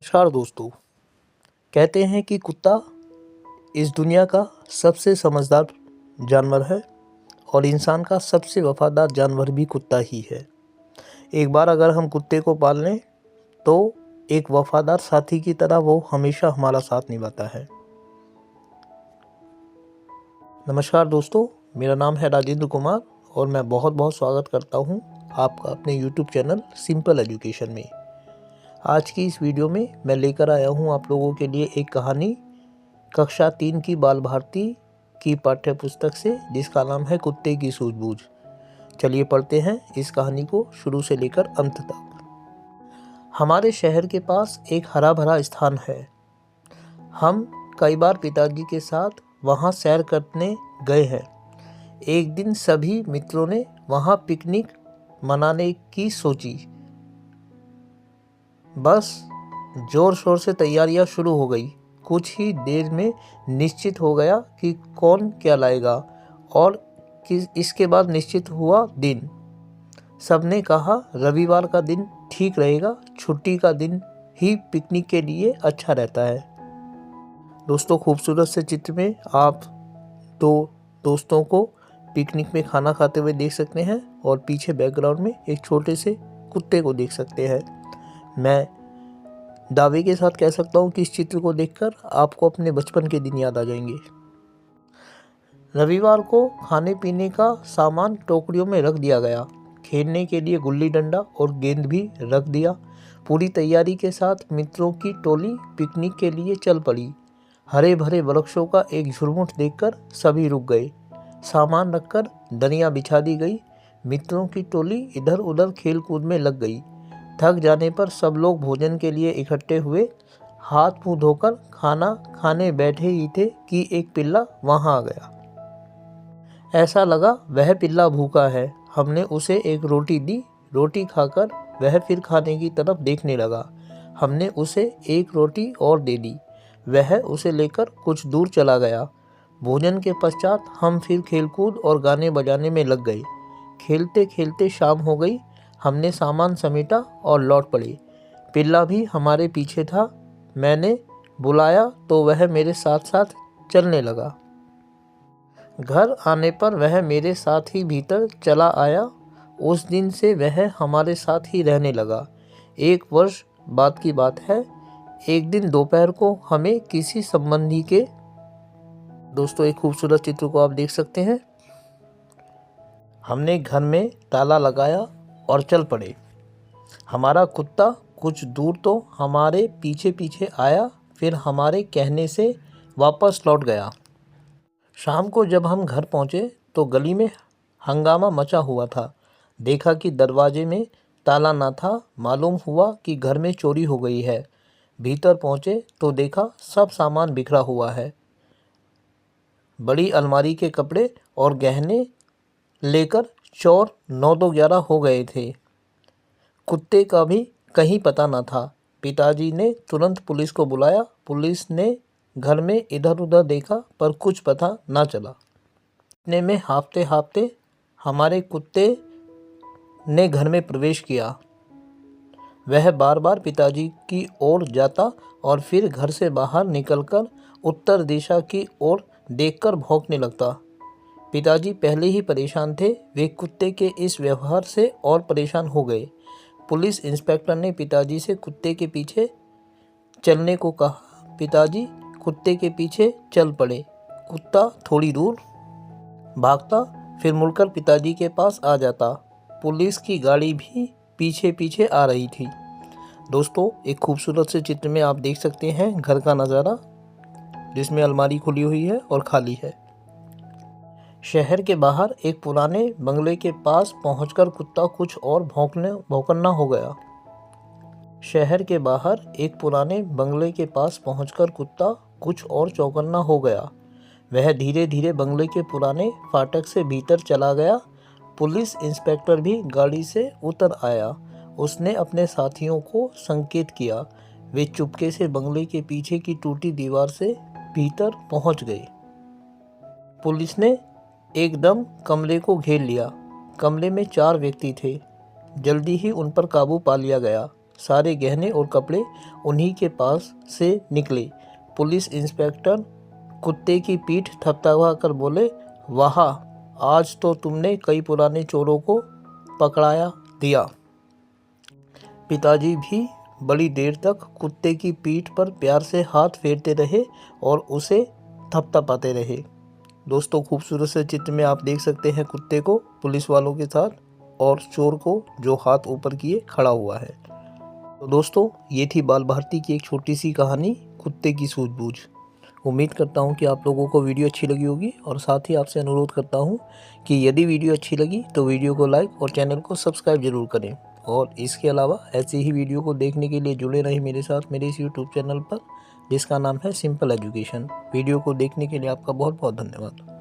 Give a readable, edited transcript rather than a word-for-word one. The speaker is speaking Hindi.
नमस्कार दोस्तों। कहते हैं कि कुत्ता इस दुनिया का सबसे समझदार जानवर है और इंसान का सबसे वफादार जानवर भी कुत्ता ही है। एक बार अगर हम कुत्ते को पाल लें तो एक वफादार साथी की तरह वो हमेशा हमारा साथ निभाता है। नमस्कार दोस्तों, मेरा नाम है राजेंद्र कुमार और मैं बहुत बहुत स्वागत करता हूँ आपका अपने YouTube चैनल सिंपल एजुकेशन में। आज की इस वीडियो में मैं लेकर आया हूँ आप लोगों के लिए एक कहानी कक्षा 3 की बाल भारती की पाठ्य पुस्तक से, जिसका नाम है कुत्ते की सूझबूझ। चलिए पढ़ते हैं इस कहानी को शुरू से लेकर अंत तक। हमारे शहर के पास एक हरा भरा स्थान है। हम कई बार पिताजी के साथ वहाँ सैर करने गए हैं। एक दिन सभी मित्रों ने वहाँ पिकनिक मनाने की सोची। बस जोर शोर से तैयारियां शुरू हो गई। कुछ ही देर में निश्चित हो गया कि कौन क्या लाएगा और इसके बाद निश्चित हुआ दिन। सबने कहा रविवार का दिन ठीक रहेगा, छुट्टी का दिन ही पिकनिक के लिए अच्छा रहता है। दोस्तों, खूबसूरत से चित्र में आप दो दोस्तों को पिकनिक में खाना खाते हुए देख सकते हैं और पीछे बैकग्राउंड में एक छोटे से कुत्ते को देख सकते हैं। मैं दावे के साथ कह सकता हूँ कि इस चित्र को देखकर आपको अपने बचपन के दिन याद आ जाएंगे। रविवार को खाने पीने का सामान टोकरियों में रख दिया गया। खेलने के लिए गुल्ली डंडा और गेंद भी रख दिया। पूरी तैयारी के साथ मित्रों की टोली पिकनिक के लिए चल पड़ी। हरे भरे वृक्षों का एक झुरमुट देखकर सभी रुक गए। सामान रखकर दरियाँ बिछा दी गई। मित्रों की टोली इधर उधर खेल कूद में लग गई। थक जाने पर सब लोग भोजन के लिए इकट्ठे हुए। हाथ मुंह धोकर खाना खाने बैठे ही थे कि एक पिल्ला वहां आ गया। ऐसा लगा वह पिल्ला भूखा है। हमने उसे एक रोटी दी। रोटी खाकर वह फिर खाने की तरफ देखने लगा। हमने उसे एक रोटी और दे दी। वह उसे लेकर कुछ दूर चला गया। भोजन के पश्चात हम फिर खेलकूद और गाने बजाने में लग गए। खेलते खेलते शाम हो गई। हमने सामान समेटा और लौट पड़े। पिल्ला भी हमारे पीछे था। मैंने बुलाया तो वह मेरे साथ साथ चलने लगा। घर आने पर वह मेरे साथ ही भीतर चला आया। उस दिन से वह हमारे साथ ही रहने लगा। 1 वर्ष बाद की बात है। एक दिन दोपहर को हमें किसी संबंधी के, दोस्तों एक खूबसूरत चित्र को आप देख सकते हैं, हमने घर में ताला लगाया और चल पड़े। हमारा कुत्ता कुछ दूर तो हमारे पीछे पीछे आया, फिर हमारे कहने से वापस लौट गया। शाम को जब हम घर पहुंचे तो गली में हंगामा मचा हुआ था। देखा कि दरवाजे में ताला ना था। मालूम हुआ कि घर में चोरी हो गई है। भीतर पहुंचे तो देखा सब सामान बिखरा हुआ है। बड़ी अलमारी के कपड़े और गहने लेकर चोर 9-11 हो गए थे। कुत्ते का भी कहीं पता न था। पिताजी ने तुरंत पुलिस को बुलाया। पुलिस ने घर में इधर उधर देखा पर कुछ पता न चला। इतने में हाँफते हाँफते हमारे कुत्ते ने घर में प्रवेश किया। वह बार बार पिताजी की ओर जाता और फिर घर से बाहर निकलकर उत्तर दिशा की ओर देखकर भौंकने लगता। पिताजी पहले ही परेशान थे। वे कुत्ते के इस व्यवहार से और परेशान हो गए। पुलिस इंस्पेक्टर ने पिताजी से कुत्ते के पीछे चलने को कहा। पिताजी कुत्ते के पीछे चल पड़े। कुत्ता थोड़ी दूर भागता, फिर मुड़कर पिताजी के पास आ जाता। पुलिस की गाड़ी भी पीछे पीछे आ रही थी। दोस्तों, एक खूबसूरत से चित्र में आप देख सकते हैं घर का नज़ारा, जिसमें अलमारी खुली हुई है और खाली है। शहर के बाहर एक पुराने बंगले के पास पहुंचकर कुत्ता कुछ और भौंकना हो गया। शहर के बाहर एक पुराने बंगले के पास पहुंचकर कुत्ता कुछ और चौकन्ना हो गया। वह धीरे धीरे बंगले के पुराने फाटक से भीतर चला गया। पुलिस इंस्पेक्टर भी गाड़ी से उतर आया। उसने अपने साथियों को संकेत किया। वे चुपके से बंगले के पीछे की टूटी दीवार से भीतर पहुंच गए। पुलिस ने एकदम कमरे को घेर लिया। कमरे में 4 व्यक्ति थे। जल्दी ही उन पर काबू पा लिया गया। सारे गहने और कपड़े उन्हीं के पास से निकले। पुलिस इंस्पेक्टर कुत्ते की पीठ थपथपा कर बोले, वाह, आज तो तुमने कई पुराने चोरों को पकड़ाया दिया। पिताजी भी बड़ी देर तक कुत्ते की पीठ पर प्यार से हाथ फेरते रहे और उसे थपथपाते रहे। दोस्तों, खूबसूरत से चित्र में आप देख सकते हैं कुत्ते को पुलिस वालों के साथ और चोर को जो हाथ ऊपर किए खड़ा हुआ है। तो दोस्तों, ये थी बाल भारती की एक छोटी सी कहानी, कुत्ते की सूझबूझ। उम्मीद करता हूँ कि आप लोगों को वीडियो अच्छी लगी होगी और साथ ही आपसे अनुरोध करता हूँ कि यदि वीडियो अच्छी लगी तो वीडियो को लाइक और चैनल को सब्सक्राइब जरूर करें। और इसके अलावा ऐसे ही वीडियो को देखने के लिए जुड़े रहें मेरे साथ मेरे इस यूट्यूब चैनल पर, जिसका नाम है सिंपल एजुकेशन। वीडियो को देखने के लिए आपका बहुत बहुत धन्यवाद।